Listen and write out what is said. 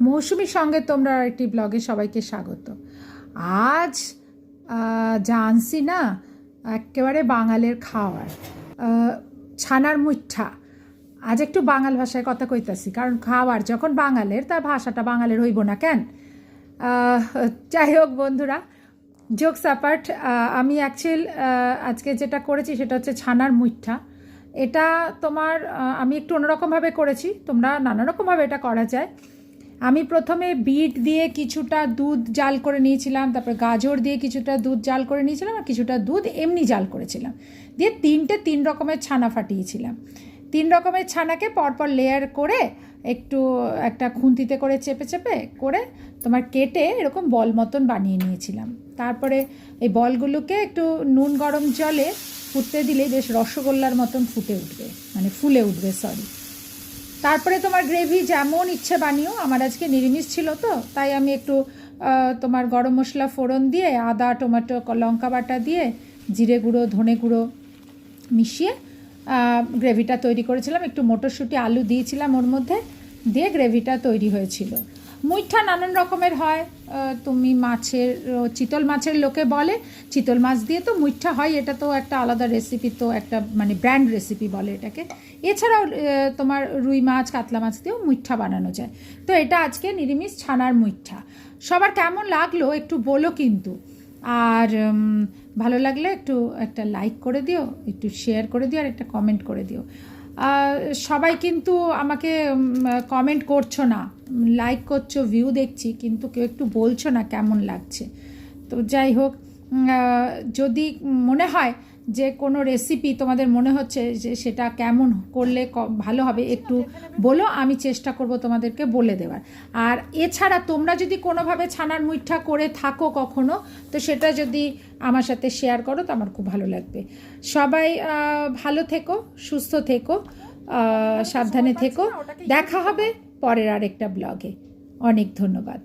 মৌসুমীর সঙ্গে তোমরা একটি ব্লগে সবাইকে স্বাগত। আজ যা আনছি না, একেবারে বাঙালের খাওয়ার, ছানার মুঠা। আজ একটু বাঙাল ভাষায় কথা কইতাছি, কারণ খাওয়ার যখন বাঙালের, তার ভাষাটা বাঙালের হইব না কেন? যাই হোক বন্ধুরা, জোকস অ্যাপার্ট, আমি আজকে যেটা করেছি সেটা হচ্ছে ছানার মুঠা। এটা তোমার আমি একটু অন্যরকমভাবে করেছি, তোমরা নানা রকমভাবে এটা করা যায়। আমি প্রথমে বিট দিয়ে কিছুটা দুধ জাল করে নিয়েছিলাম, তারপরে গাজর দিয়ে কিছুটা দুধ জাল করে নিয়েছিলাম, আর কিছুটা দুধ এমনি জাল করেছিলাম, দিয়ে তিন রকমের ছানা ফাটিয়েছিলাম। 3 রকমের ছানাকে পরপর লেয়ার করে একটা খুন্তিতে করে চেপে চেপে করে তোমার কেটে এরকম বল মতন বানিয়ে নিয়েছিলাম। তারপরে এই বলগুলোকে একটু নুন গরম জলে ফুটতে দিলে বেশ রসগোল্লার মতন ফুলে উঠবে। তারপরে তোমার গ্রেভি যেমন ইচ্ছে বানিও। আমার আজকে নিরামিষ ছিল তো, তাই আমি একটু তোমার গরম মশলা ফোড়ন দিয়ে, আদা টমেটো লঙ্কা বাটা দিয়ে, জিরে গুঁড়ো ধনে গুঁড়ো মিশিয়ে গ্রেভিটা তৈরি করেছিলাম। একটু মটরশুঁটি আলু দিয়েছিলাম ওর মধ্যে, দিয়ে গ্রেভিটা তৈরি হয়েছিল। মুইঠা নানান রকমের হয়। তুমি চিতল মাছের লোকে বলে, চিতল মাছ দিয়ে তো মুইঠা হয়, এটা তো একটা আলাদা রেসিপি, তো একটা ব্র্যান্ড রেসিপি বলে এটাকে। এছাড়াও তোমার রুই মাছ কাতলা মাছ দিয়েও মুইঠা বানানো যায়। তো এটা আজকে নিরামিষ ছানার মুইঠা। সবার কেমন লাগলো একটু বলো কিন্তু। আর ভালো লাগলে একটা লাইক করে দিও, একটু শেয়ার করে দিও, আর একটা কমেন্ট করে দিও। সবাই কিন্তু আমাকে কমেন্ট করছো না, লাইক করছো, ভিউ দেখছি, কিন্তু কেউ একটু বলছো না কেমন লাগছে। তো যাই হোক, যদি মনে হয় যে কোনো রেসিপি তোমাদের মনে হচ্ছে যে সেটা কেমন করলে ভালো হবে, একটু বলো, আমি চেষ্টা করব তোমাদেরকে বলে দেওয়ার। আর এছাড়া তোমরা যদি কোনোভাবে ছানার মুইঠা করে থাকো কখনো, তো সেটা যদি আমার সাথে শেয়ার করো তো আমার খুব ভালো লাগবে। সবাই ভালো থেকো, সুস্থ থেকো, সাবধানে থেকো। দেখা হবে পরের আরেকটা ব্লগে। অনেক ধন্যবাদ।